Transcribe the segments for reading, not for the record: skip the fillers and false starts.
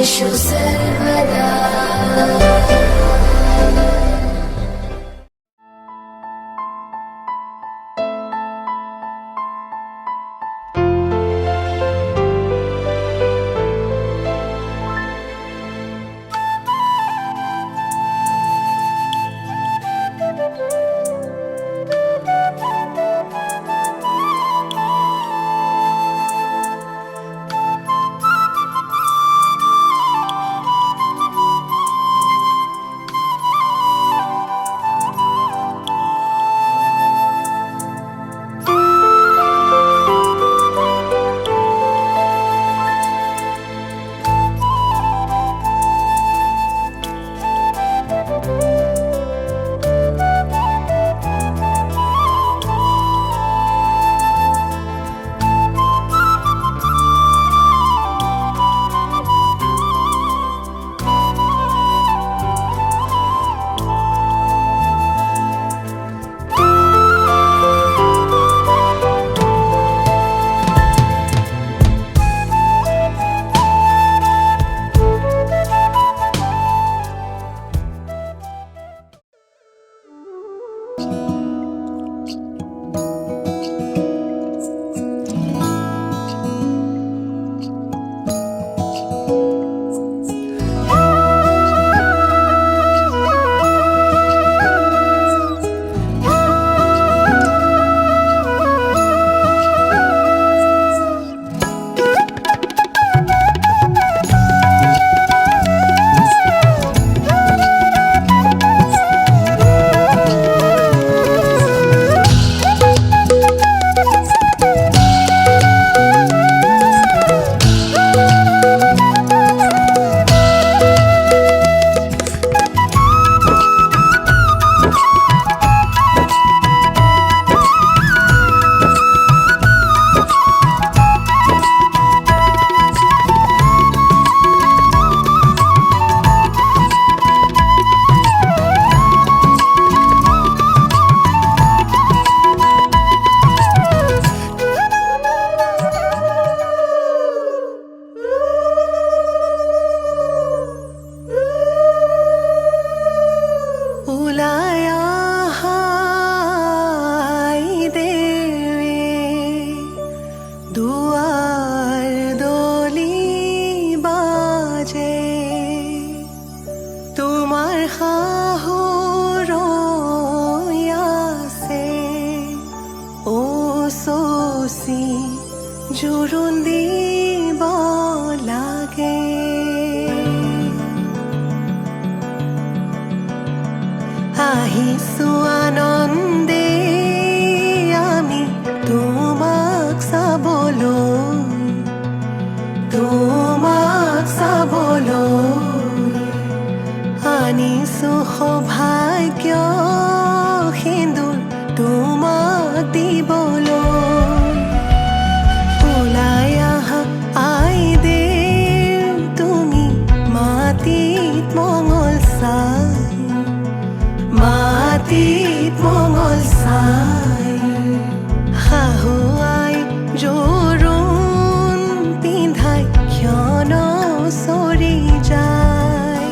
نعيش سرمدا. জোৰোণ দিব লাগে। আহিছো আনন্দে আমি তোমাক চাবলৈ, তোমাক চাবলৈ আনিছো সৌভাগ্য সিন্দুৰ তোমাক দিবলৈ। ওলাই আহা আইদেউ তুমি মাটিত মঙল চাই, মাটিত মঙল চাই শাহুৱাই জোৰোণ পিন্ধাই ক্ষণ চৰি যায়।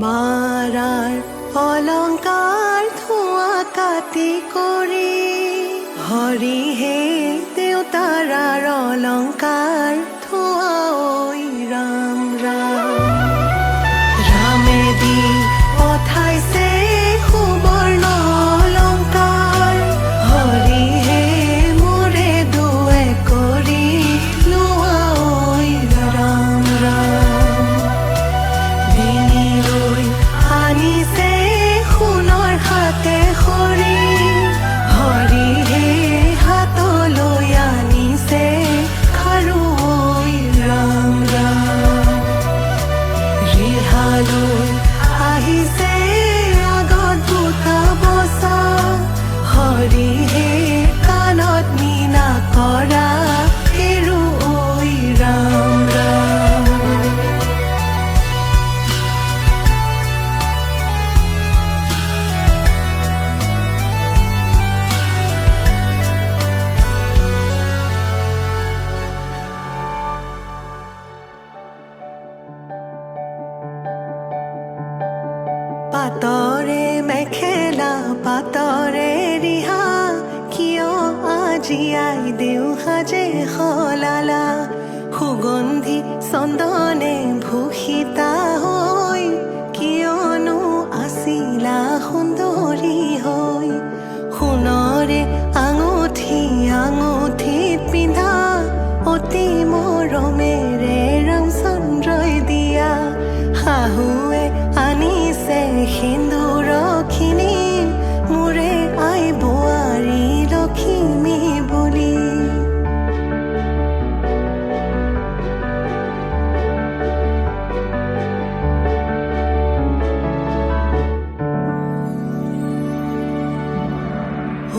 মাৰাৰ অলংকাৰ ধোঁৱা কাটি কৰি হৰিহে দেউতাৰাৰ অলংকাৰ ধোঁৱা ঐ ৰাম ৰাম ৰামেদি পঠাইছে সুবৰ্ণ অলংকাৰ হৰিহে মোৰে দুৱে কৰি লোৱা ঐ ৰাম ৰাম বিনিলৈ আনিছে সোণৰ হাতে খৰি হৰিহে হাতলৈ আনিছে খাৰু ঐ ৰাম ৰাম ৰিহালৈ আহিছে আগত দুটা বচা হৰিহে কাণত মীনা কৰা হেৰু ঐ ৰাম ৰাম পাতৰে মেখেলা পাতৰে ৰিহা কিয় আজি আই দেউ সাজে সলালা সুগন্ধি চন্দনে ভূষিতা হৈ কিয়নো আছিলা সুন্দৰী হৈ সোণৰে আঙুঠি আঙুঠিত পিন্ধা অতি মৰমেৰে ৰামচন্দ্ৰই দিয়া শাহুৱে আনিছে সিন্দুৰখিনি মোৰে আই বোৱাৰী লখিমী বুলি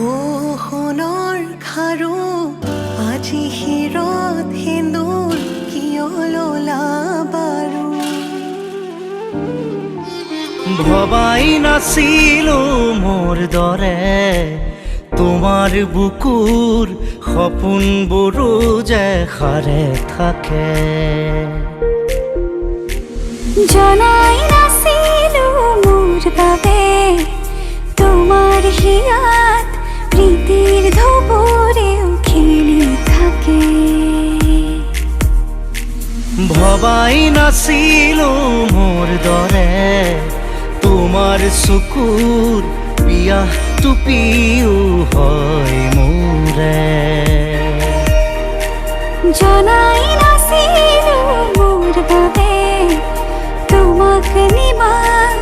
ও সোণৰ খাৰু আজি শিৰত সিন্দুৰ কিয় ললা বাৰু ভবাই নাছিলো মোৰ দৰে তোমাৰ বুকুৰ সপোনবোৰো যে সাৰে থাকে জনাই নাছিলো মোৰ বাবে তোমাৰ হিয়াত প্ৰীতিৰ ধবুৰেও খেলি থাকে ভবাই নাছিলো মোৰ দৰে তোমাৰ চকুৰ পিয়াহ টুপিও হয় মোৰে জনাই নাছিলো মোৰ বাবে তোমাক নিমাত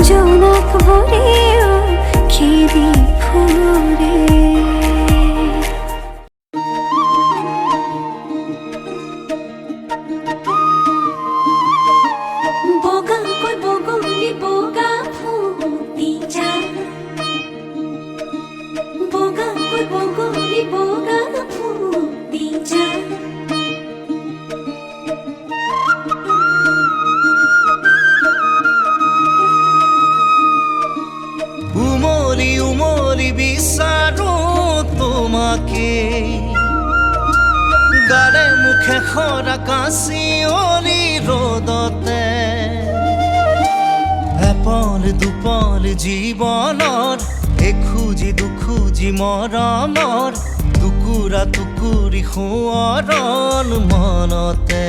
জোনাক ভৰেও খেদি ফুৰে বগাকৈ বগলী বগা ফুটি যা বগাকৈ বগলী বগা ফুটি যা উমলি উমলি বিচাৰো তোমাকে গাৰে মুখে সৰা কাঁচিয়লি ৰ'দতে এপল দুপল জীৱনৰ এখুজি দুখুজি মৰমৰ টুকুৰা টুকুৰি সোঁৱৰণ মনতে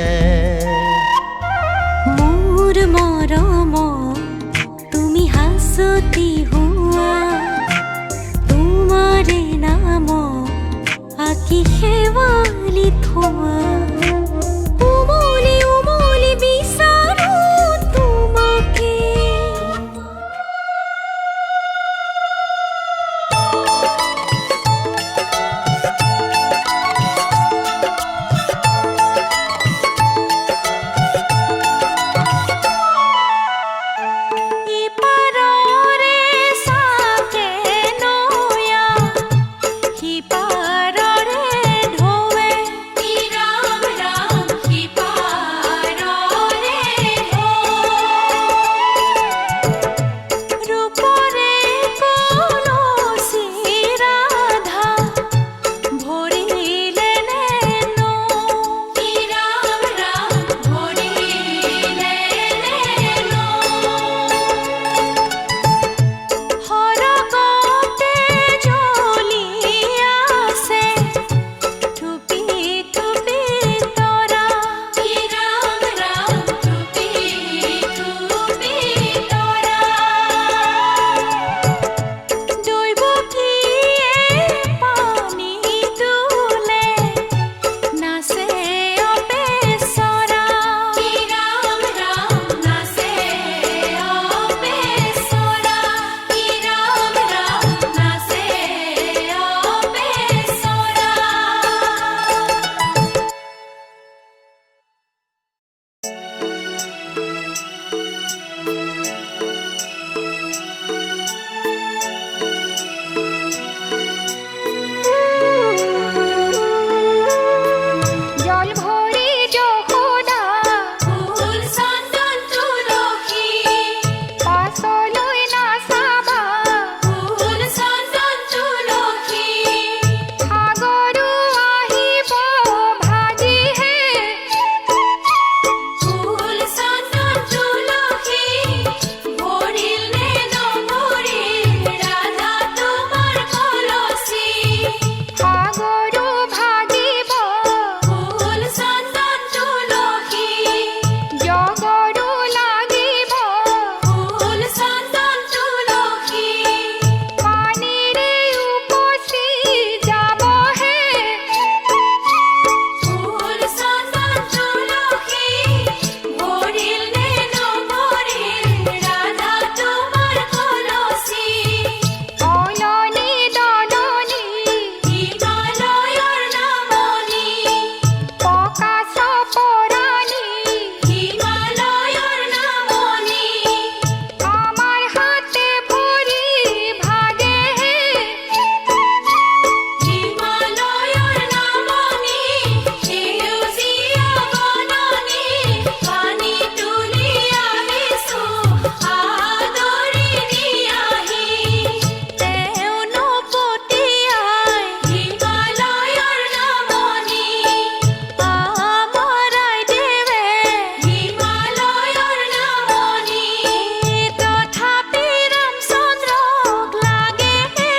মোৰ মৰম তুমি হাসতি হুয়া তোমাৰে নাম আকি হেৱালি থোৱা উমলি উমলি বিচাৰো তোমাকে জল ভৰে যশোদা ফুল চন্দন তুলসী পাছলৈ নাচাবা ফুল চন্দন তুলসী সাগৰো আহিব ভাগিহে ফুল চন্দন তুলসী ভৰিল নে নভৰিল ৰাধা তোমাৰ কলচী সাগৰো ভাগিব ফুল চন্দন তুলসী জগৰো লাগিব ফুল চন্দন তুলসী পানীৰে উপচি যাবহে ফুল চন্দন তুলসী ভৰিল নে নভৰিল ৰাধা তোমাৰ কলচী অলনি দলনি হিমালয়ৰ নামনি পকা চপৰাণী হিমালয়ৰ নামনি আমাৰ হাতে ভৰি ভাগেহে হিমালয়ৰ নামনি সেউজীয়া বননি পানী তুলি আনিছোঁ আদৰি নিয়াহি তেওঁ নপতীয়াই হিমালয়ৰ নামনি আমৰাই দেৱে হিমালয়ৰ নামনি তথাপি ৰামচন্দ্ৰক লাগেহে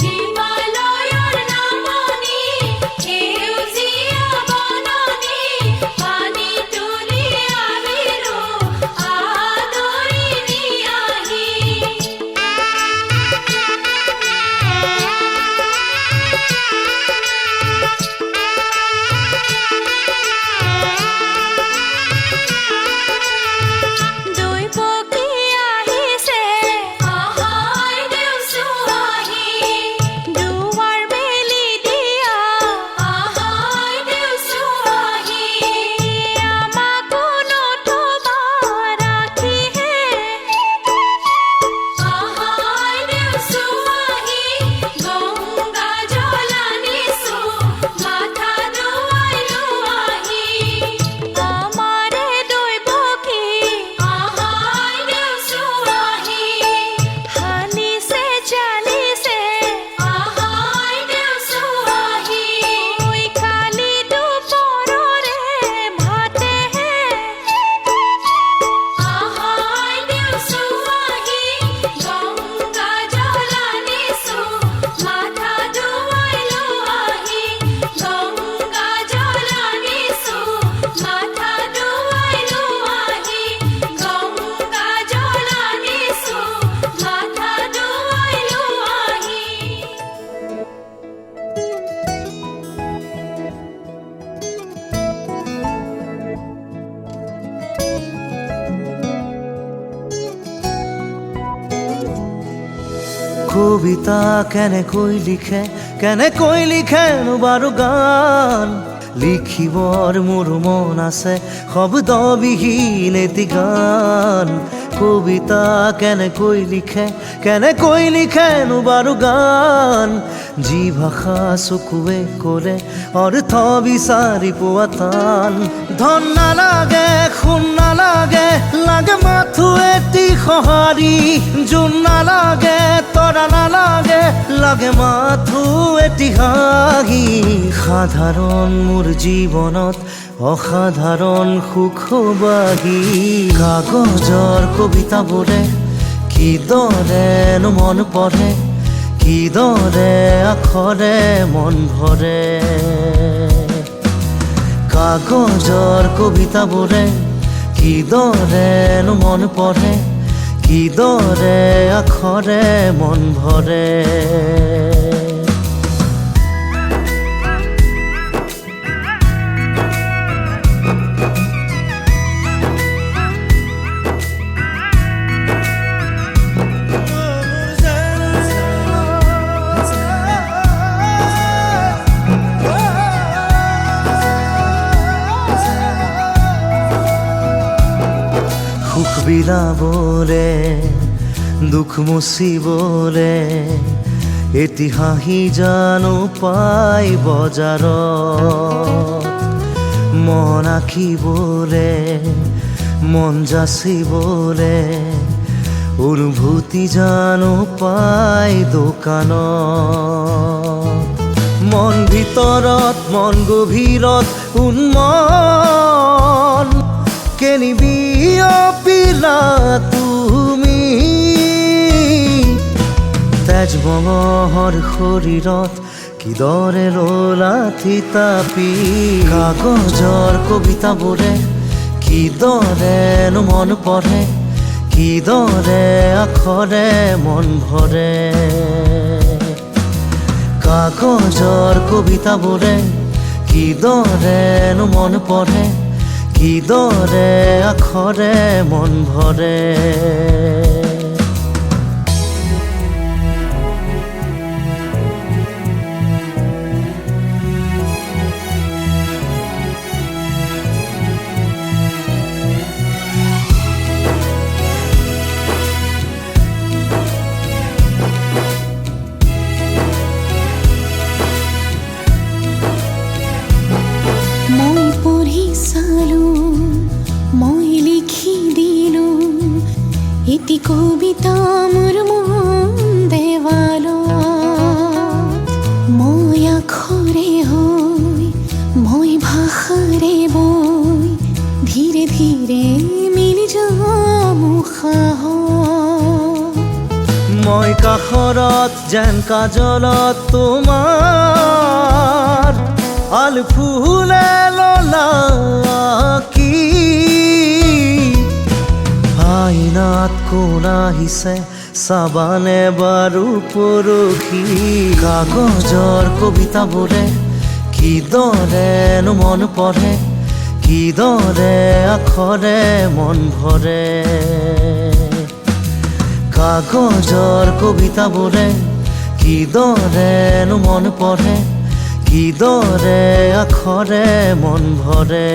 হিমালয়ৰ নামনি সেউজীয়া বননি পানী তুলি আনিলোঁ আদৰি নিয়াহি দৈৱকী আহিছে আহাই দেউচুৱাহি দুৱাৰ মেলি দিয়া আহাই দেউচুৱাহি আমাকো নথবা ৰাখিহে আহাই দেউচুৱাহি গংগা জল আনিছোঁ মাথা ধুৱাই লোৱাহি আমাৰে দৈৱকী আহাই দেউচুৱাহি হানিছে জানিছে আহাই দেউচুৱাহি ঐ কালি দুপৰৰে ভাতেহে আহাই দেউচুৱাহি গংগা জল আনিছোঁ মাথা ধুৱাই লোৱাহি গংগা জল আনিছোঁ মাথা ধুৱাই লোৱাহি গংগা জল আনিছোঁ মাথা ধুৱাই লোৱাহি কবিতা কেনেকৈ লিখেনো বাৰু গান লিখিবৰ মোৰ মন আছে শব্দবিহীন এটি গান কবিতা কেনেকৈ লিখেনো বাৰু গান যি ভাষা চকুৱে ক'লে অৰ্থ বিচাৰি পোৱা টান ধন নালাগে সোণ নালাগে লাগে মাথো এটি সঁহাৰি জোন নালাগে তৰা নালাগে লাগে মাথো এটি হাঁহি সাধাৰণ মোৰ জীৱনত অসাধাৰণ সুখবাহী কাগজৰ কবিতাবোৰে কিদৰেনো মন পঢ়ে কিদৰে আখৰে মন ভৰে কাগজৰ কবিতাবোৰে কিদৰেনো মন পঢ়ে কিদৰে আখৰে মন ভৰে বিলাবলে দুখ মুচিবলে এটি হাঁহি জানো পাই বজাৰত মন আঁকিবলে মন যাচিবলে অনুভূতি জানো পাই দোকানত মন ভিতৰত মন গভীৰত উন্মন কেনিবি অপিলা তুমি তেজ বঙৰ শৰীৰত কিদৰে ৰলা থিতাপি কাগজৰ কবিতাবোৰে কিদৰেনো মন পঢ়ে কিদৰে আখৰে মন ভৰে কাগজৰ কবিতাবোৰে কিদৰেনো মন পঢ়ে কিদৰে আখৰে মন ভৰে মই পঢ়ি চালো মই লিখি দিলো এটি কবিতা মোৰ মন দেৱালত মই আখৰে হৈ মই ভাষাৰে বৈ ধীৰে ধীৰে মিলি যাম উশাহত মই কাষৰত যেন কাজলত তোমাৰ আল ফুলে ললা কি আইনাত কোন আহিছে চাবানে বাৰু পৰখি কাগজৰ কবিতাবোৰে কিদৰেনো মন পঢ়ে কিদৰে আখৰে মন ভৰে কাগজৰ কবিতাবোৰে কিদৰেনো মন পঢ়ে কিদৰে আখৰে মন ভৰে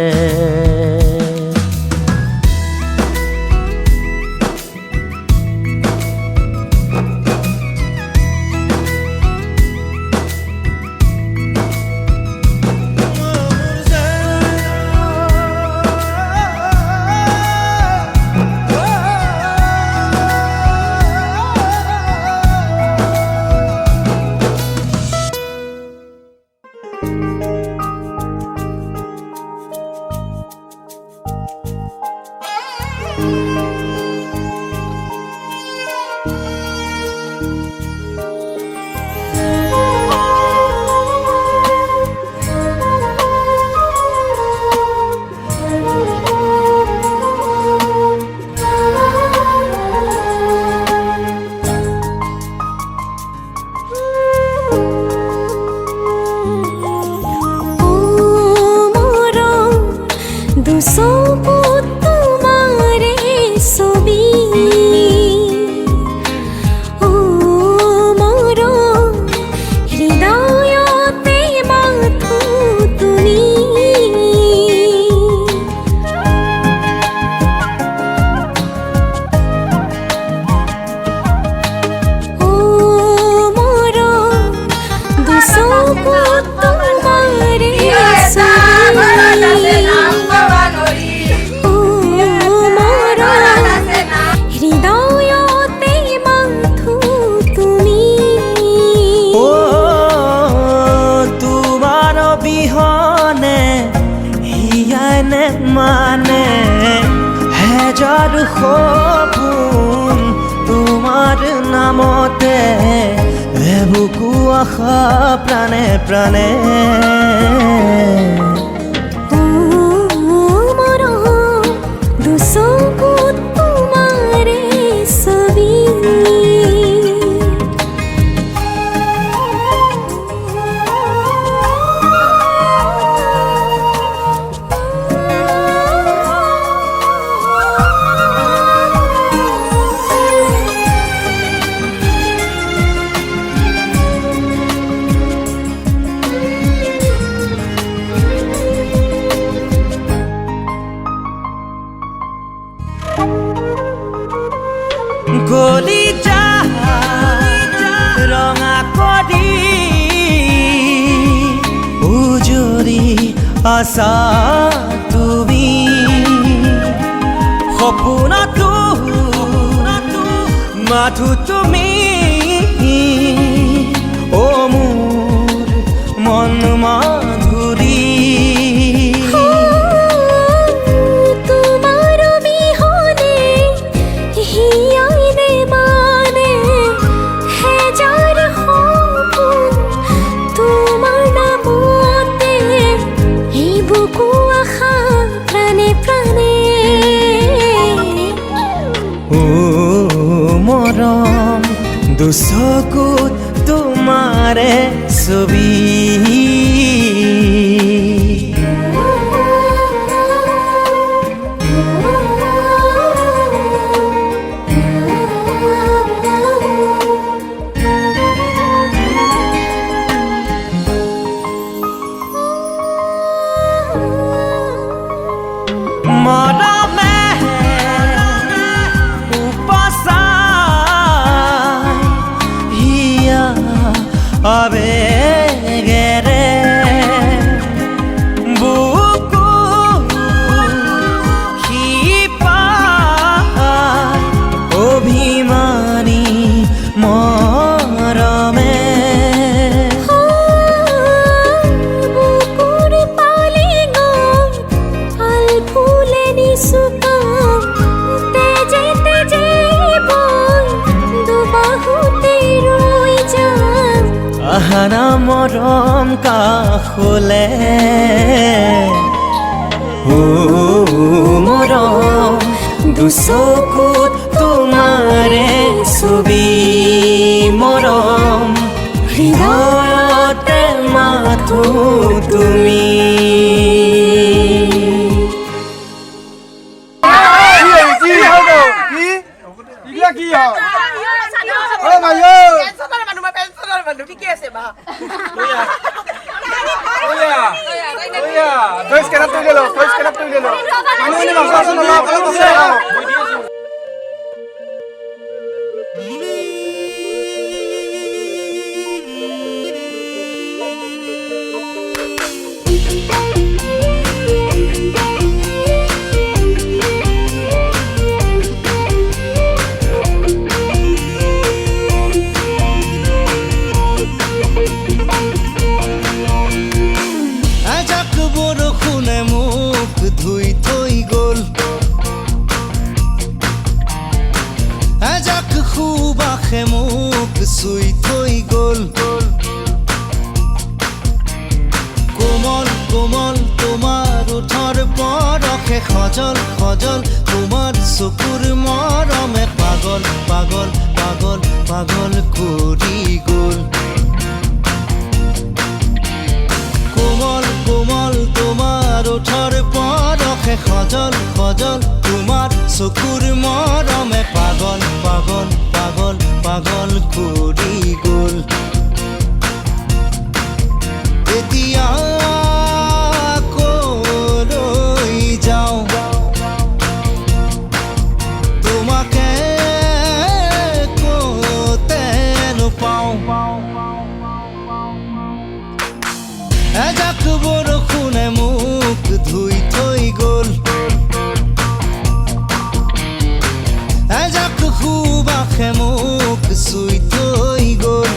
মানে হেজাৰ সপোন তোমাৰ নামতে বুকু আশা প্ৰাণে প্ৰাণে গলি যা ৰঙা কৰি উজৰি আছা তুমি সপোনতো মাথো তুমি ও মোৰ মন মাধুৰী তোমাৰ বিহনে হিয়াই ৰে মানে হে যাৰ সপোন তোমাৰ নামতে এই বুকু আশা প্ৰাণে প্ৰাণে ও মৰম দুচকুত তোমাৰে ছবি মৰমে উপচাই হিয়া আবেগেৰে বুকু শিপাই অভিমানী মৰমে বুকুর পালে গম আল ফুলে নিশুকাম তেজে তেজে বই দুবাহুতে রই যাম আহানা মৰম কাষলে ও মৰম দুচকুত তোমাৰে ছবি মৰম হৃদয়তে মাথো তুমি এজাক বৰষুণে মোক ধুই থৈ গ'ল এজাক সুবাসে মোক চুই থৈ গ'ল কোমল কোমল তোমাৰ ওঠৰ পৰশে সজল সজল তোমাৰ চকুৰ মৰমে পাগল পাগল পাগল পাগল কৰি গ'ল কোমল কোমল তোমাৰ ওঠৰ পৰশে সজল সজল তোমাৰ চকুৰ মৰমে পাগল পাগল পাগল পাগল কৰি গ'ল এতিয়া কলৈ যাওঁ তোমাকে ক'তে নোপাওঁ এজাক বৰষুণে মোক ধুই থৈ গ'ল এজাক সুবাসে মোক চুই থৈ গ'ল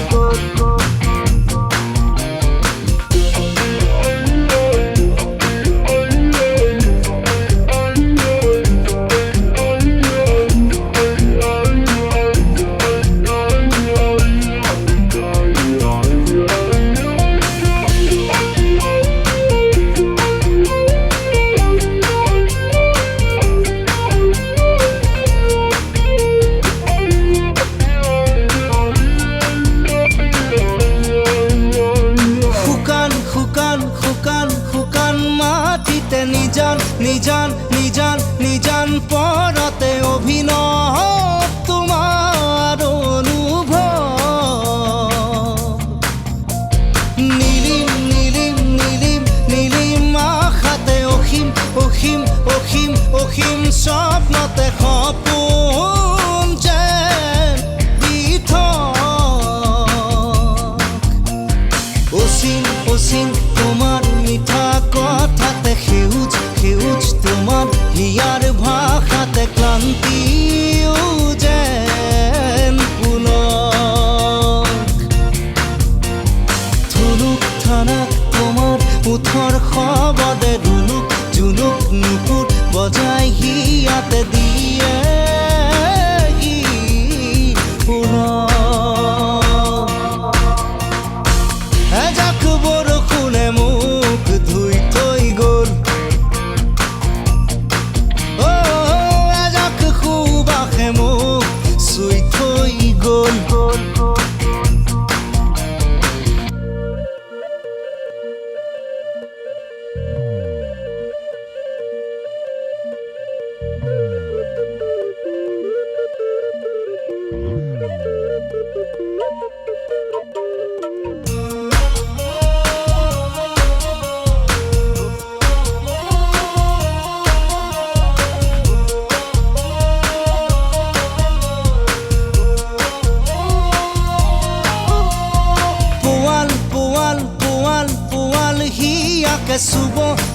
নিজান নিজান নিজান নিজান পৰতে অভিনৱ তোমাৰ অনুভৱ নীলিম নীলিম নীলিম নীলিম আশাতে অসীম অসীম অসীম অসীম স্বপ্নতে সপোন যে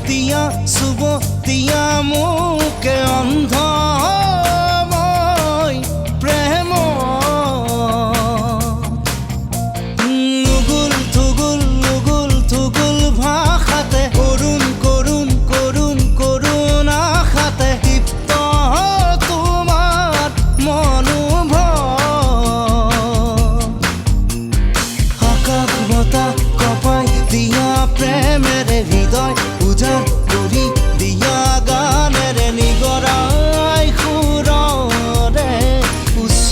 দিয়া চুব দিয়া মোকে অন্ধ মই প্ৰেম উগুল থুগুল ভাষাতে কৰুণ কৰুণ কৰুণ কৰুণ আশাতে দীপ্ত তোমাৰ মনোভ আকাশ বতাহ কপাই দিয়া প্ৰেমেৰে হৃদয় উজাড় কৰি দিয়া গানেৰে নিগৰাই সুৰৰে উচ্চ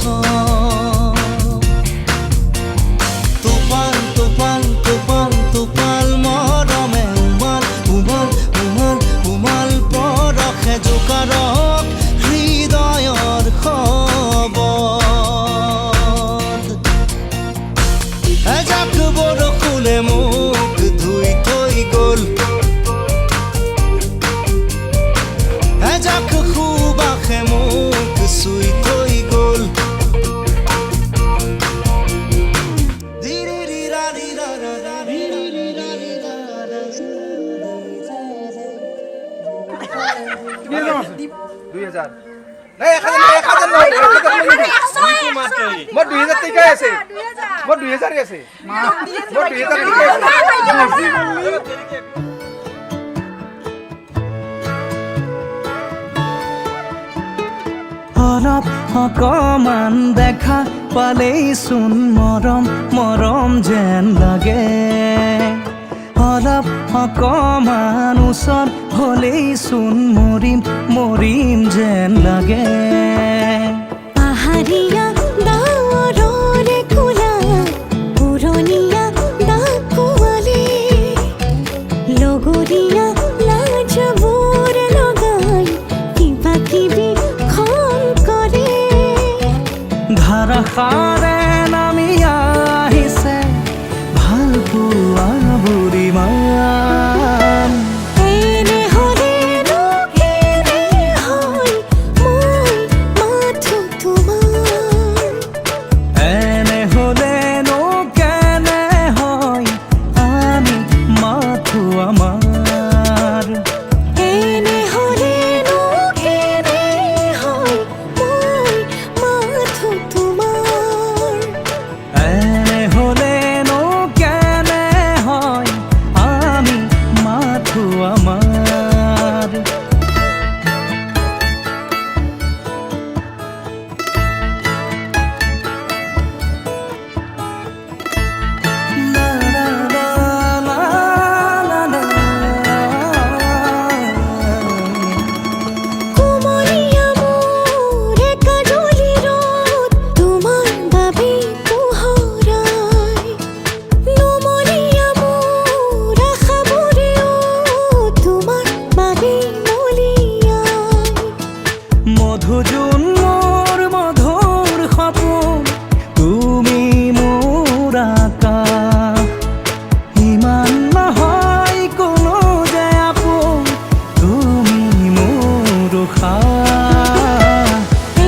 টোপাল টোপাল টোপাল টোপাল মৰমে উমাল উমাল উমাল উমাল পৰসে জোকাৰক হৃদয়ৰ খবৰ এজাক বৰষুণে মোক ধুই থৈ গ'ল এজাক সুবাসে মোক চুই থৈ গ'ল মোৰ 2000 টকাই আছে মোৰ 2000 আছে মোৰ 2000 অলপ অকমান দেখা পালেই চোন মৰম মৰম যেন লাগে অলপ অকমান ওচৰত হ'লেই চোন মৰিম মৰিম যেন লাগে পাহাৰীয়া ডাৱৰৰে কোলা পুৰণীয়া ডাকুৱালে লগৰীয়া লাজবোৰ লগাই কিবা কিবি খং কৰে ধাৰাসাৰে নামি আহিছে ভাল পোৱা বুঢ়ীমান এনে হ'লেনো কেনে হয় মই মাথো তোমাৰ এনে হ'লেনো কেনে হয় আমি মাথো আমাৰ এনে হ'লেনো কেনে হয় মই মাথো তোমাৰ এনে হ'লেনো কেনে হয় আমি মাথো আমাৰ লা লা লা লা লা লা। কুমলীয়া মোৰ কাজলী ৰদ তোমাৰ বাবে পোহৰাই নুমলীয়া মোৰ আশাবোৰেও তোমাৰ বাবে মলিয়াই মধুজোন মোৰ মধুৰ সপোন তুমি মোৰ আকাশ ইমান নহয় কোনো যে আপোন তুমি মোৰ উশাহ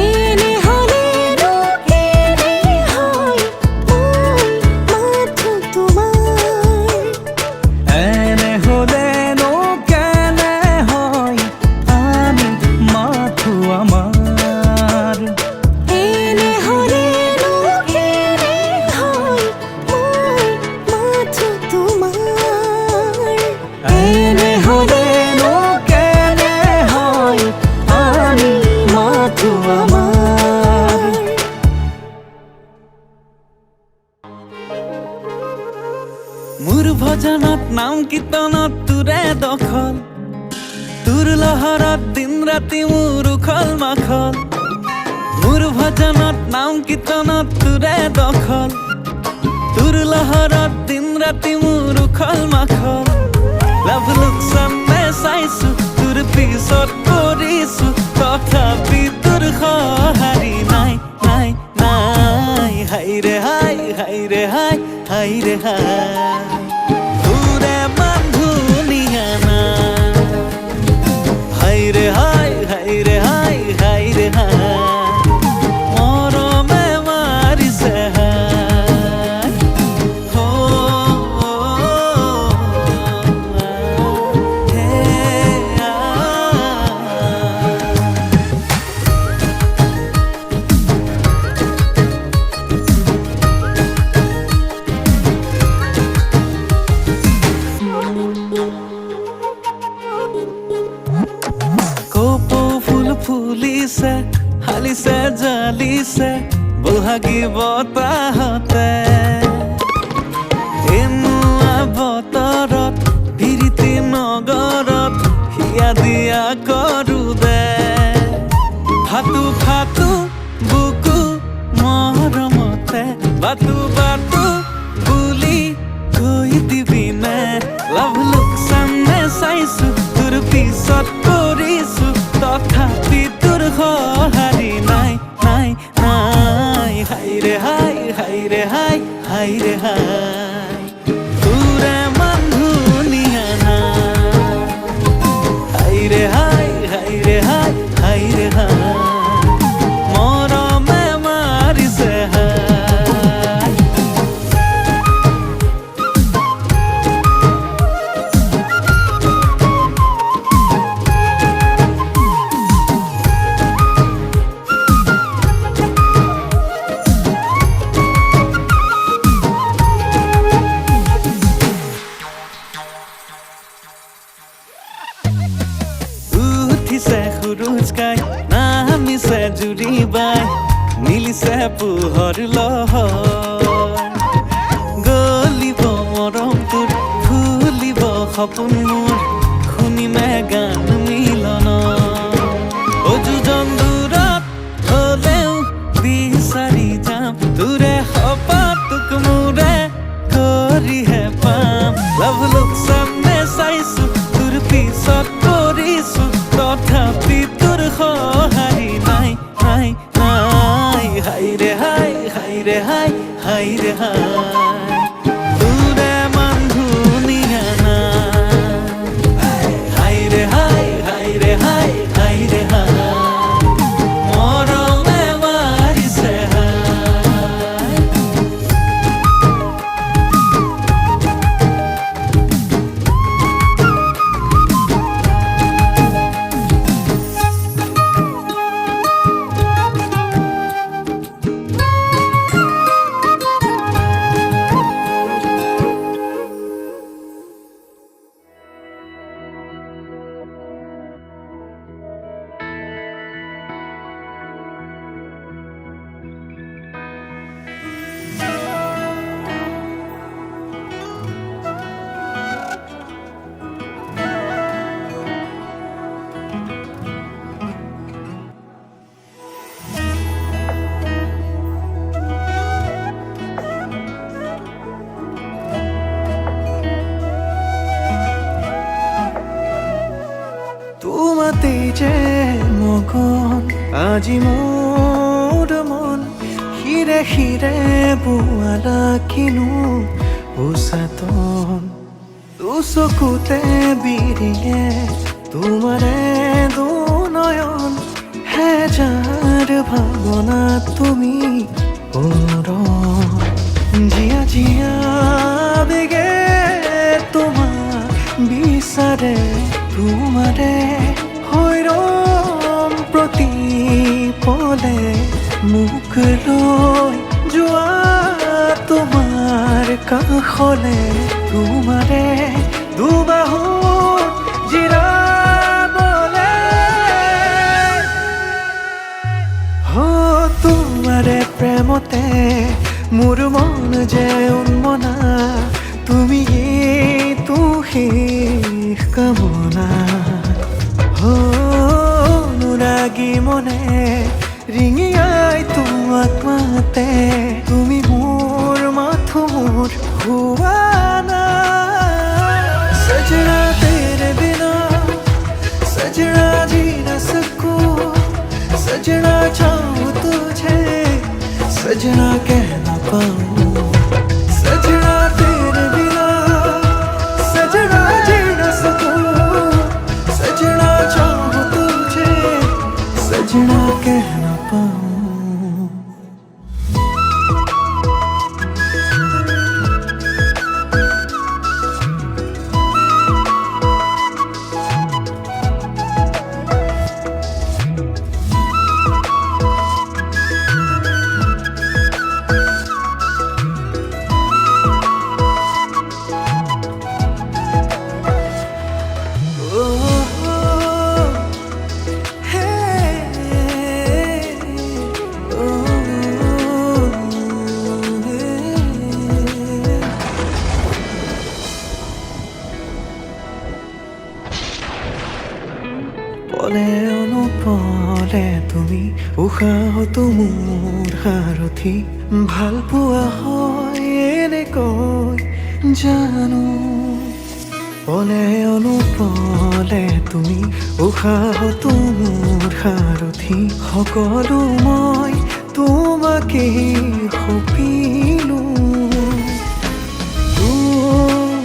এনে হ'লেনো কেনে হয় মই মাথো তোমাৰ এনে হ'লেনো কেনে হয় আমি মাথো আমাৰ এনে হ'লেনো কেনে হয় মই মাথো তোমাৰ এনে হ'লেনো কেনে হয় আমি মাথো আমাৰ মোৰ ভজনত নাম কীৰ্তনত তোৰে দখল তোৰ লহৰত দিন ৰাতি মোৰ উখল মাখল মোৰ ভজনত নাম কীৰ্তনত তোৰে দখল তোৰ লহৰত দিন ৰাতি মোৰ উখল মাখল লাভ লোকচানে চাইছো তোৰ পিছত কৰিছো তথাপি তোৰ সঁহাৰি নাই নাই নাই হাই ৰে হাই হাই ৰে হাই হাই ৰে হাই তোৰে মান ধুনীয়া না হাই ৰে হাই হাই ৰে হাই হাই ৰে হাই মৰমে মাৰিছে হাই হে ফুলিছে হালিছে জালিছে বহাগী বতাহতে এনুৱা বতৰত বিৰিতি নগৰত হিয়া দিয়া কৰো দে ফাটু ফাটু বুকু মৰমতে বাটু বাটু বুলি কৈ দিবি নে লাভ লোকচানে চাইছো তোৰ পিছত কৰিছো তথাপি তোৰ সঁহাৰি নাই নাই নাই হাইৰে হাই হাইৰে হাই হাইৰে হাই তোৰে মান ধুনীয়া না হাইৰে হাই হাইৰে হাই হাইৰে হাই মৰমে মাৰিছে হাই উঠিছে সুৰুজ গাই নামিছে জুৰি বাই মিলিছে পোহৰ লহৰ গলিব মৰম তোৰ ফুলিব সপোন মোৰ শুনিমে গান মিলন অযোজন দূৰত হলেও বিচাৰি যাম তোৰে সপাটোক মোৰে কৰিহে পাম লাভ লোকচানে চাইছো তোৰ পিছত কৰিছো তথাপি তোৰ সঁহাৰি নাই নাই নাই হাইৰে হাই হাইৰে হাই হাইৰে হাই তোৰে মান ধুনীয়া না হাইৰে হাই হাইৰে হাই হাইৰে হাই মৰমে মাৰিছে হাই তোমাতেই যে মগন আজি মোৰ মন হিৰে হিৰে বোৱালা কিনো উচাতন চকুতে বিৰিয়ে তোমাৰে দুনয়ন হেজাৰ ভাৱনা তুমি জিয়া জিয়া বেগে তোমাক বিচাৰে তোমাৰে হৈৰম প্ৰতি পলে মুখ লৈ যোৱা তোমাৰ কাষলে তোমাৰে দুবাহুত জিৰাবলে তোমাৰে প্ৰেমতে মোৰ মন যে উন্মনা তুমি তো শেষ কামনা অনুৰাগী মনে ৰিঙিয়াই তোমাক মাতে তুমি মোৰ মাথো মোৰ হুৱানা सजना तेरे बिना सजना जी न सकूं सजना चाहूं तुझे सजना कह न पाऊं सजना तेरे बिना सजना जी न सकूं सजना चाहूं तुझे सजना कह न पाऊं পলে অনুপলে তুমি উশাহতো মোৰ সাৰথি ভাল পোৱা হয় এনেকৈ জানো পলে অনুপলে তুমি উশাহতো মোৰ সাৰথি সকলো মই তোমাকেই সপিলো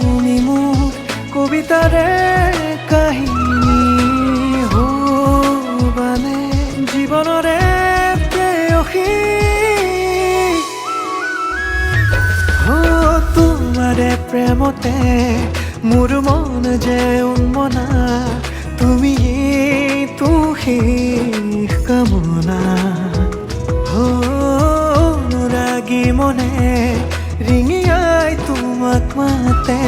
তুমি মোৰ কবিতাৰে কাহিনী হবানে জীৱনৰে প্ৰেয়সী তোমাৰে প্ৰেমতে মোৰ মন যে উন্মনা তুমি শেষ কামনা অনুৰাগী মনে ৰিঙিয়াই তোমাক মাতে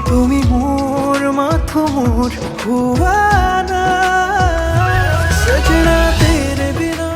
তুমি মোৰ মাথো মোৰ হুৱানা সজনা তেৰে বিনা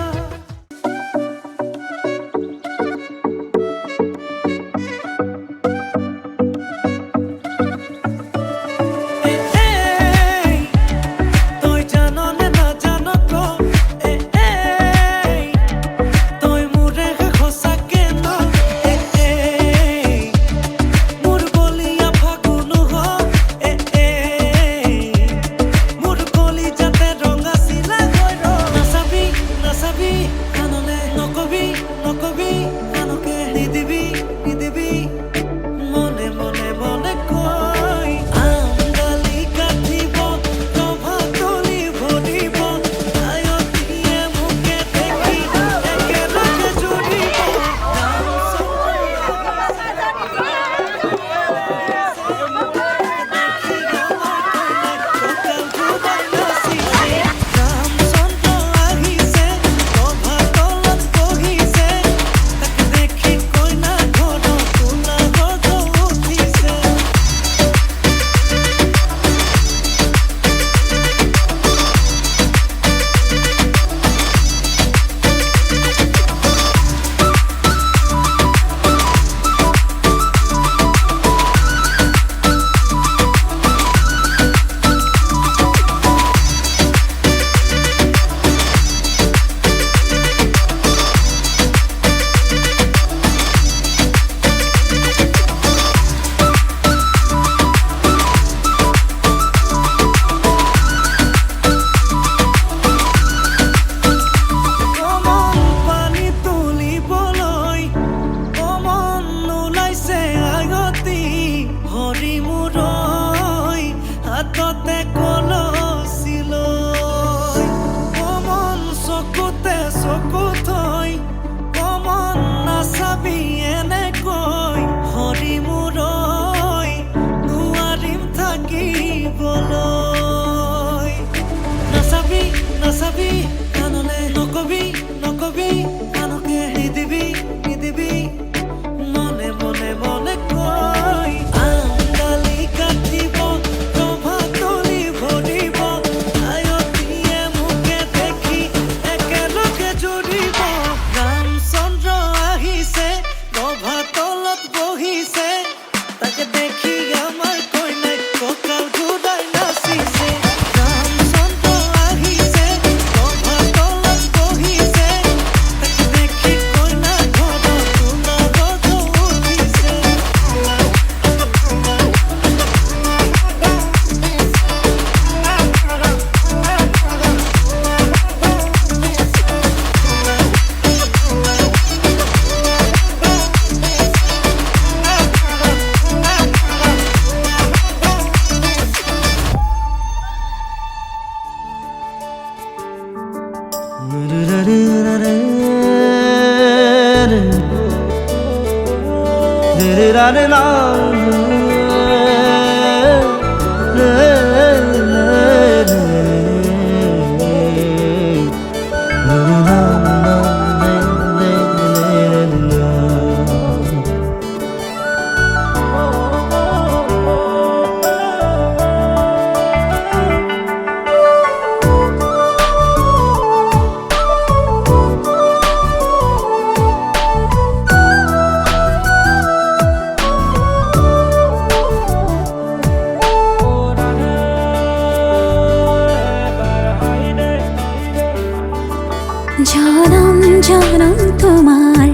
তোমার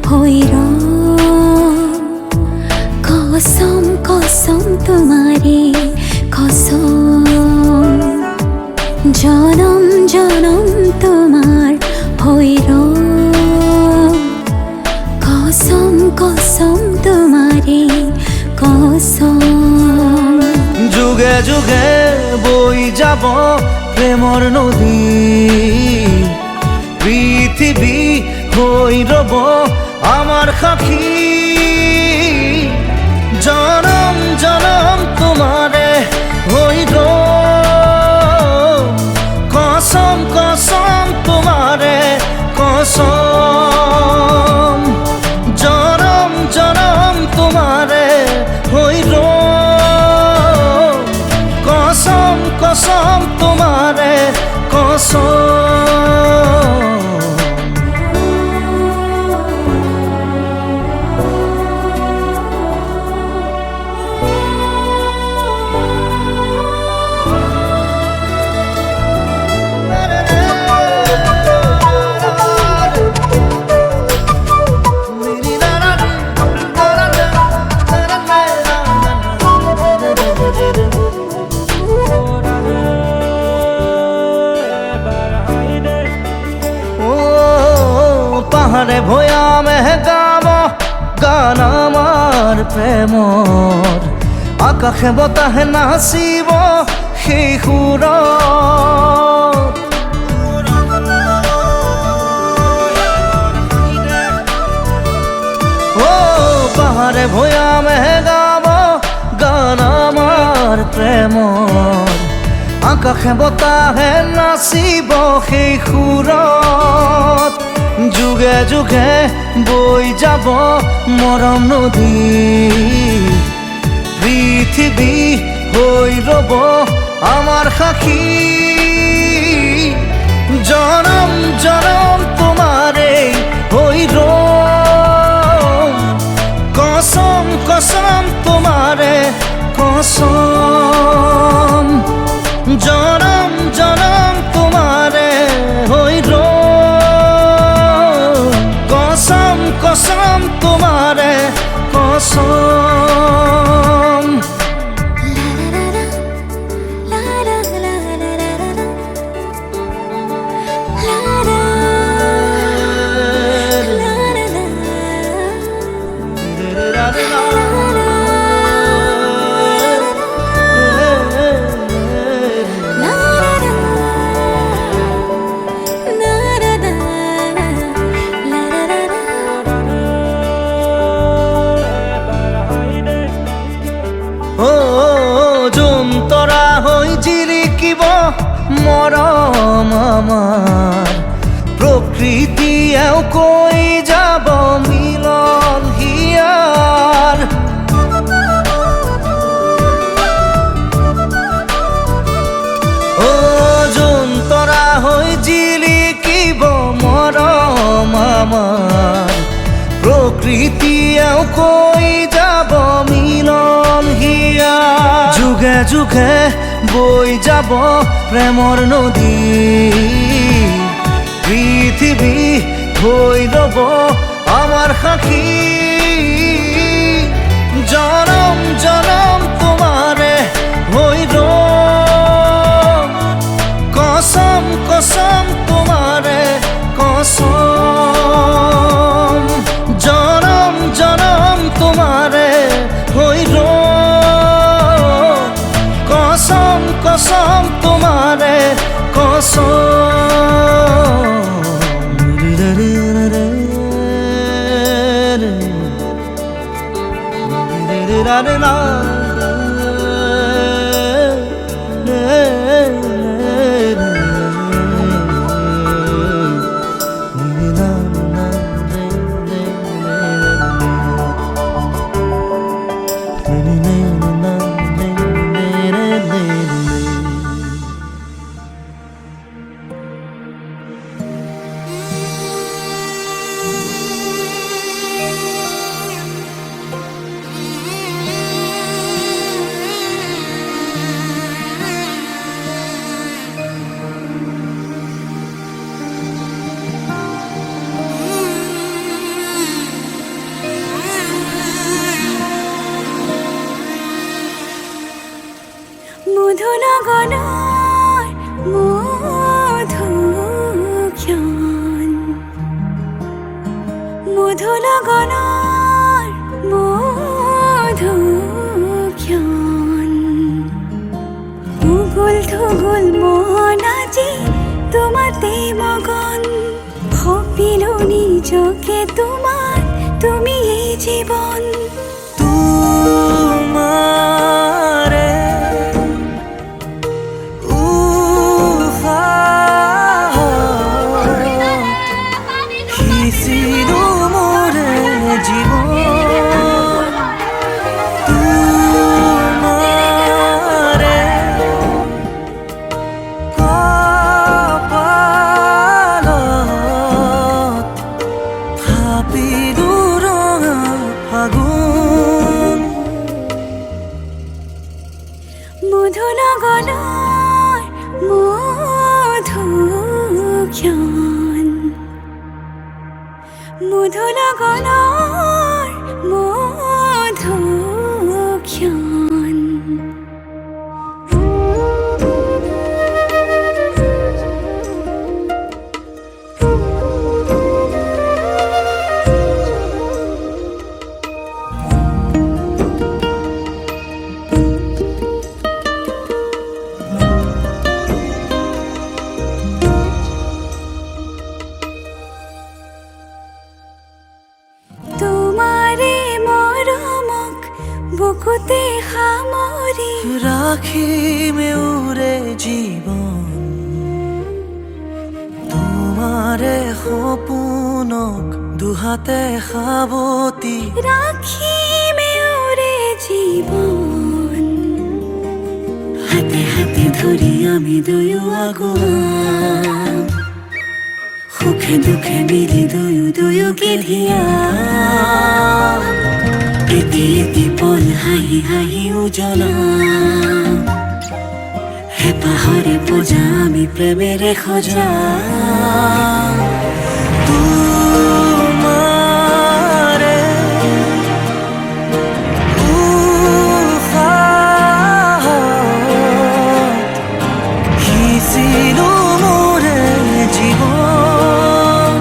হইর কসম কসম তোমারে কসম জনম জনম তোমার হইর কসম কসম তোমারে কসম যুগে যুগে বই যাব প্রেমর নদী পৃথিবী হই রব আমার সাক্ষী জনম জনম তোমারে হইর কসম কসম তোমারে কসম জনম জনম তোমারে হইর কসম কসম তোমারে কসম পাহাড়ে ভয়ামে গাব গান আমার প্রেমর আকাশে বতাহে নাচিব সেই সুৰ ও পাহাড়ে ভয়ামে গাব গান আমাৰ প্ৰেমৰ আকাশে বতাহে নাচিব সেই সুৰত যুগে যুগে বই যাব মরম নদী পৃথিবী হই রব আমার সাক্ষী জনম জনম তোমারে হইর কসম কসম তোমারে কসম জনম জনম তোমারে হইর কসম কসম তোমারে কসম তৰা হৈ জিলিকিব মৰম আমাৰ প্ৰকৃতিয়েও কৈ যাব মিলন হিয়াৰ যোন তৰা হৈ জিলিকিব মৰম আমাৰ প্ৰকৃতিয়েও কৈ যাব মিলন হিয়া যুগে যুগে বই যাব প্রেমর নদী পৃথিবী হই রব আমার সাক্ষী জনম জনম তোমারে হইর কসম কসম তোমারে কসম জনম জনম তোমারে হইর কসম কসম তোমারে জীবন তোমারে সিঁচিলো মোরে জীবন তোমারে কপালত থাপিলো ৰঙা ফাগুন মধু লগনৰ মধু ক্ষণ মধু লগনৰ মধু ক্ষণ তোমাৰে মৰমক বুকুতে সামৰি ৰাখিমে উৰে জীবন তোমাৰে সপোনক দুহাতে সাবতি ৰাখিমে ওৰে জীৱন হাতে হাতে ধৰি আমি দুয়ো আগুৱাম সুখে দুখে মিলি দুয়োকে ধিয়াম এটি এটি পল হাঁহি হাঁহি উজ্বলাম হেঁপাহৰে পূজা আমি প্ৰেমেৰে সজাম তোমাৰে সিঁচিলো মোৰে জীবন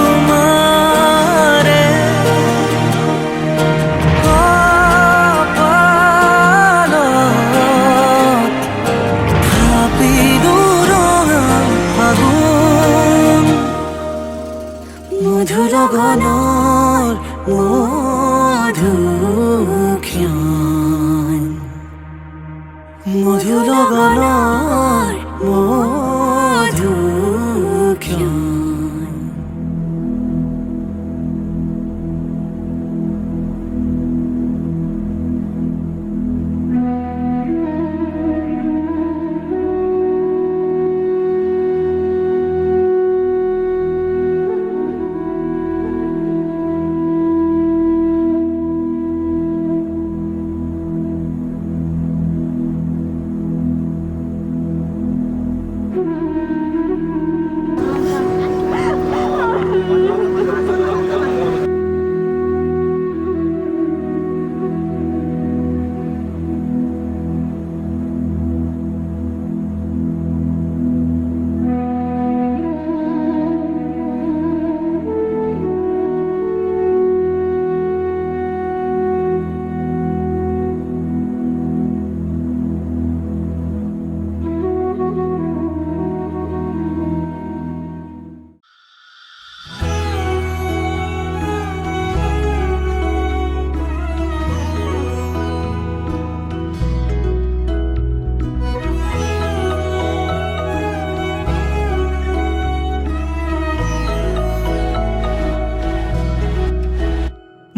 তোমাৰে কপালত থাপিলো ৰঙা ফাগুন মধু লগনৰ মধু ক্ষণ মধু লগনৰ মধু ক্ষণ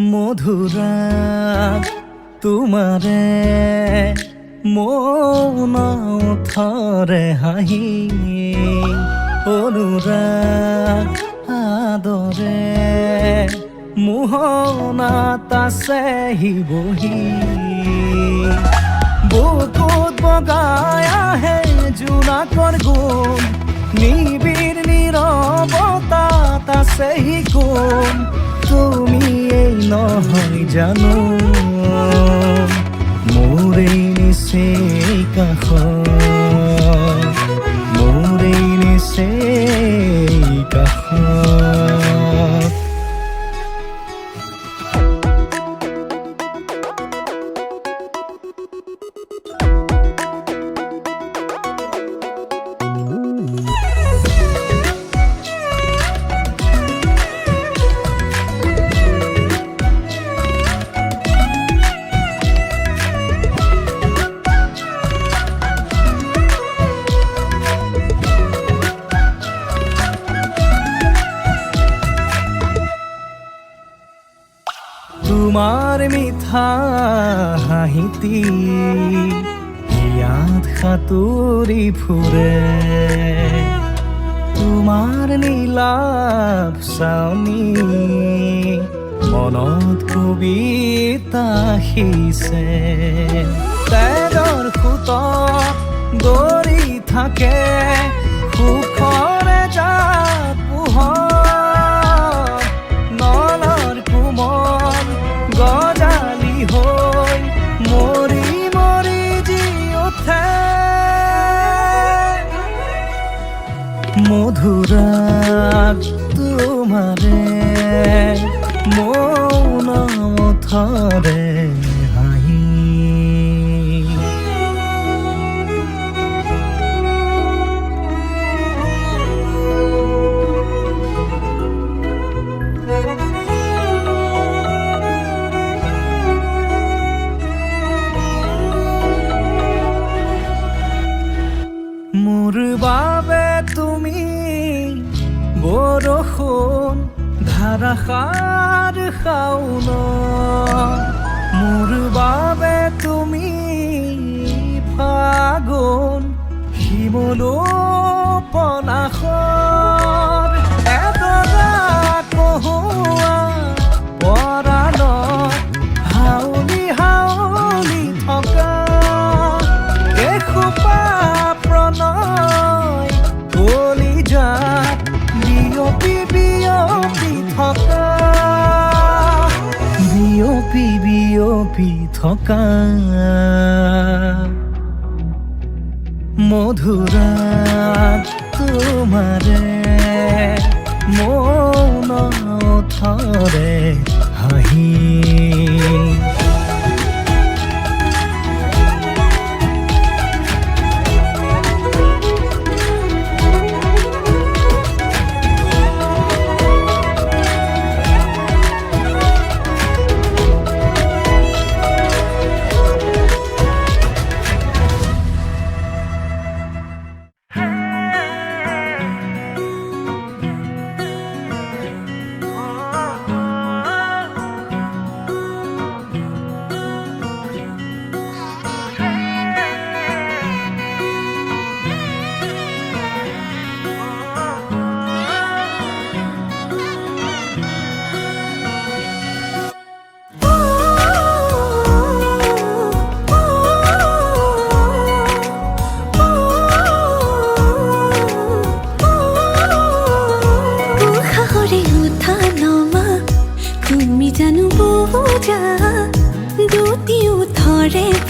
মধুৰা তোমাৰে মৌন থৰে হাঁহি অনুৰাগ আদৰে মোহনাত আছে বহি বুকুত বগাই আহে জোনাকৰ গুণ নিবিড় নীৰৱতাত আছে গুণ তুমি এই নহয় জানো মোৰ এই নিচেই কাষত মোৰ এই নিচেই কাষত তোমাৰ মিঠা হাঁহিতি ইয়াত সাঁতুৰি ফুৰে তোমাৰ নীলাভ চাউনি মনত কবিতা সিঁচে তেজৰ সোঁতত দৌৰি থাকে সুখৰে জাত পোহৰ নলৰ কোমল গজালি হৈ মৰি মৰি জি উঠে মধুৰাগ তোমাৰে মৌন মথৰে হাঁহি মোৰ বাবে তুমি বৰষুণ ধাৰাসাৰ শাওন মোৰ বাবে তুমি ফাগুন শিমলু পলাশৰ এডৰা কহুৱা পৰাণত হাউলি হাউলি থকা এসোপা প্ৰণয় কলিজাত বিয়পি বিয়পি থকা বিয়পি বিয়পি থকা মধুৰাগ তোমাৰে মৌন ওঠৰে হাঁহি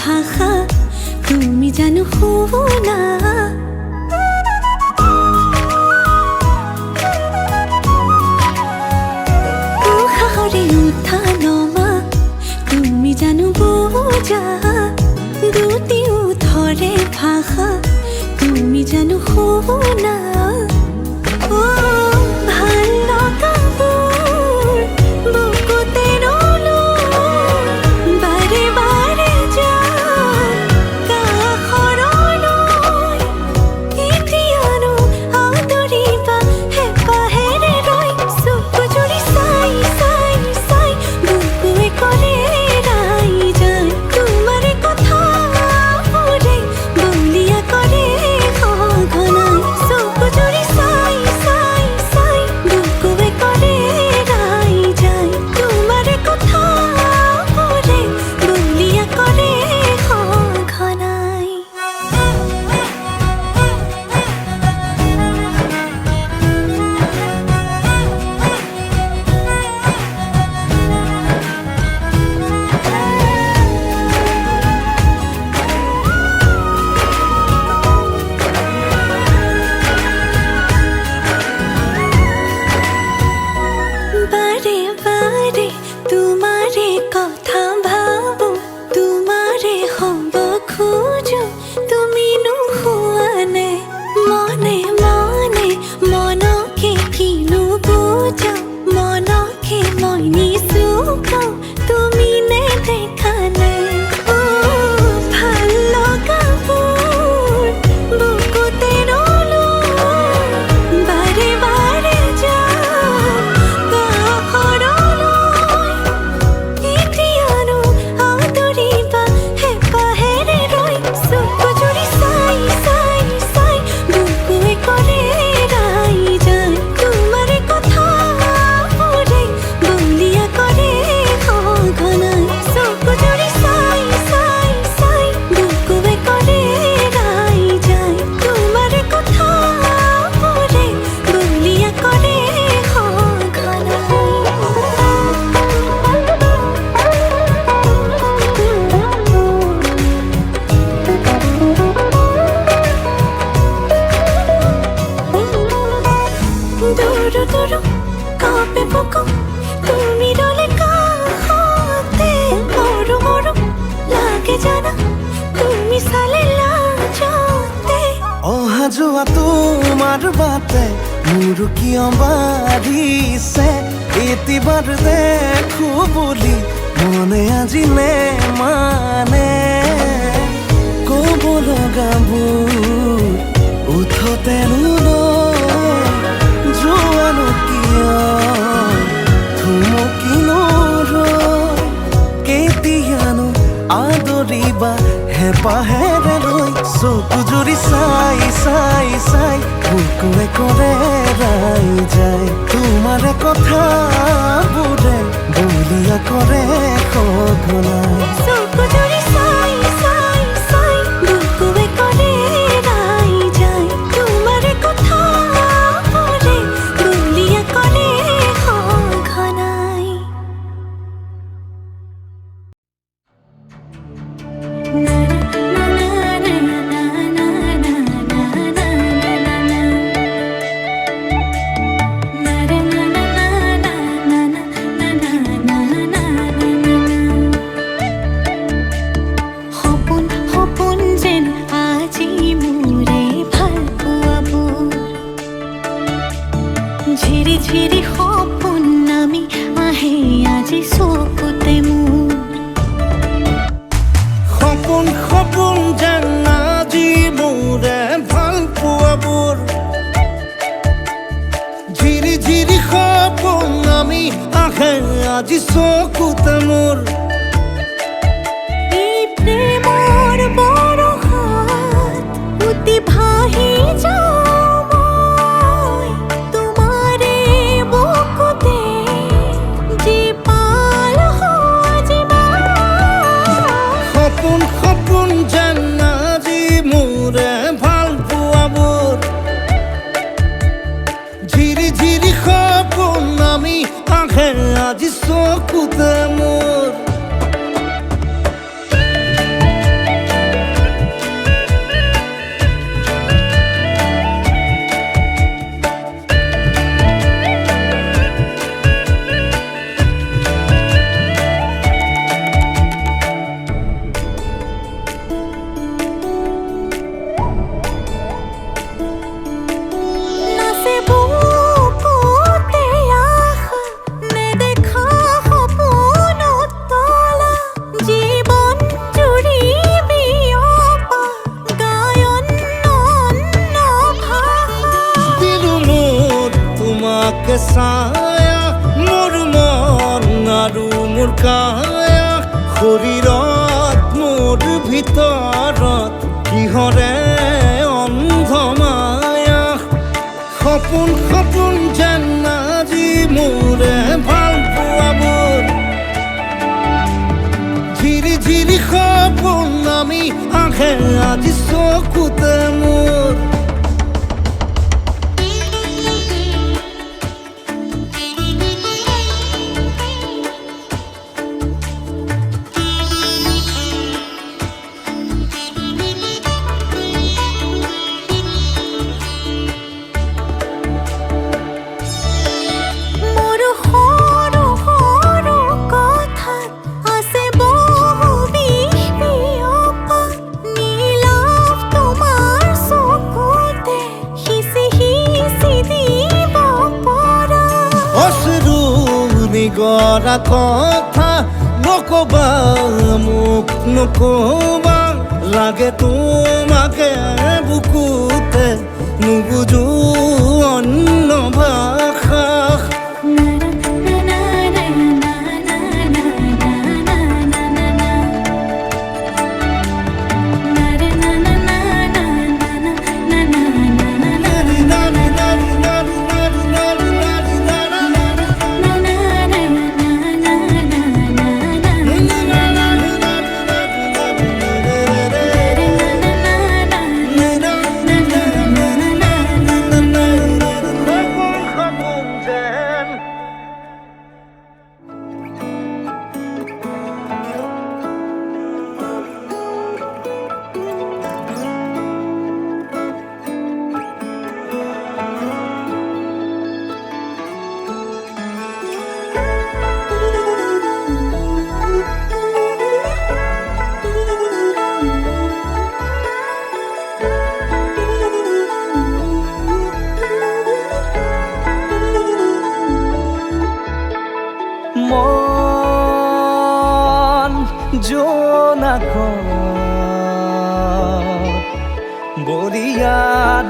ভাষা তুমি জানো শুনা সাহসে উঠা নমা তুমি জানো বুজা দুটি উঠৰে ভাষা তুমি জানো শুনা ভাল লগাবোৰ বুকুতে ৰলো বাৰে বাৰে যাওঁ কাষৰলৈ এতিয়ানো আদৰিবা হেঁপাহেৰে ৰৈ চকু জুৰি চাই চাই চাই বুকুৱে কৰে ৰাই যায় তোমাৰে কথাবোৰে বলিয়া কৰে সঘনাই চকু জুৰি চাই চাই যোৱা তোমাৰ বাটে মোৰ কিয় বাঢ়িছে এতিবাৰ দেখো বুলি মনে আজি মানে ক'ব লগাবোৰ উঠতে যোৱানো কিয় থুমকিনো কেতিয়ানো আদৰিবা হেঁপাহেৰে লৈ চকু জুৰি চাই চাই চাই বুকুৱে কৰে ৰাই যায় তোমাৰে কথাবোৰে বলিয়া কৰে সঘনাই চকু জুৰি চাই চাই চাই বুকুৱে কৰে ৰাই যায় তোমাৰে কথাবোৰে বলিয়া কৰে সঘনাই সপোন সপোন যেন আজি মোৰে ভাল পোৱাবোৰ ঝিৰি ঝিৰি সপোন নামি আহে আজি চকুতে মোৰ সপোন সপোন যেন আজি মোৰে ভাল পোৱাবোৰ ঝিৰি ঝিৰি সপোন আমি আহে আজি চকুতে মোৰ এই প্ৰেমৰ বৰষাত উটি ভাহি যাওঁ মই তোমাৰে বুকুতে জীপাল সজিবা সপোন সপোন যেন আজি মোৰে ভাল পোৱাবোৰ ঝিৰি ঝিৰি সপোন আমি আহে আজি চকুতে মোৰ নাচে বুকুতে আশা নেদেখা সপোনত তলা জীৱন জুৰি বিয়পা গায়ন অন্য ভাষা দিলো মোৰ তোমাকে ছায়া মোৰ মন আৰু মোৰ কায়া শৰীৰত মোৰ ভিতৰত কিহৰে অন্ধ মায়া সপোন সপোন যেন আজি মোৰে ভাল পোৱাবোৰ ঝিৰি ঝিৰি সপোন আমি আহে আজি চকুতে মোৰ মোৰ সৰু সৰু কথাত আছে বহু বিষ বিয়পা নীলাভ তোমাৰ চকুতে সিঁচি সিঁচি দিব পৰা অশ্ৰু নিগৰা কথা নকবা মোক নকবা লাগে তোমাকে বুকুতে নুবুজো অন্য ভাষা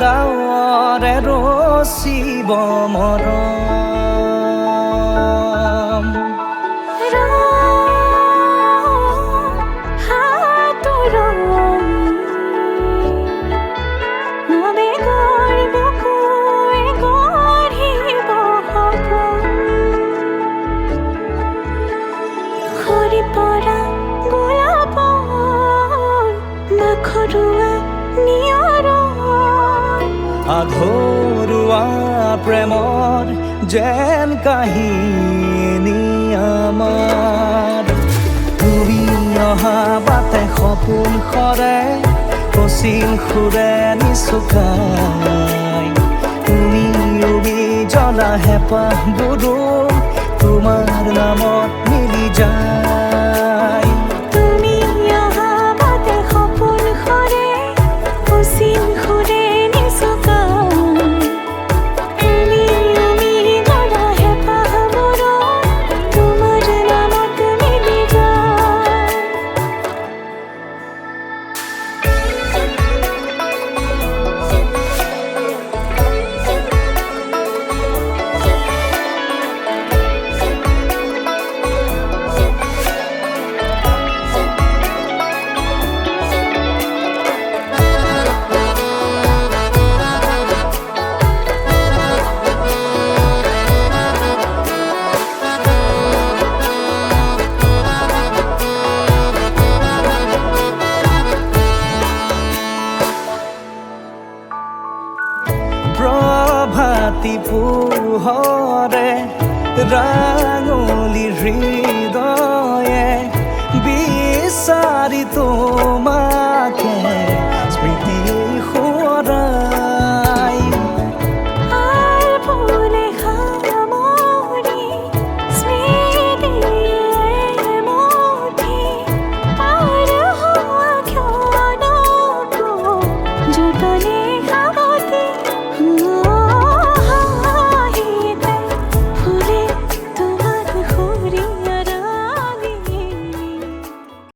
ডাৱৰে ৰচিব মৰম আধৰুৱা প্ৰেমৰ যেন কাহিনী আমাৰ তুমি অহা বাটে সপোন সৰে কচিল সুৰে নিচুকাই তুমি উবি জ্বলা হেঁপাহবোৰো তোমাৰ নামত মিলি যায় তুমি অহা বাটে সপোন সৰে কচিল সুৰে প্ৰভাতী পোহৰে ৰাঙলী হৃদয়ে বিচাৰি তোমাকে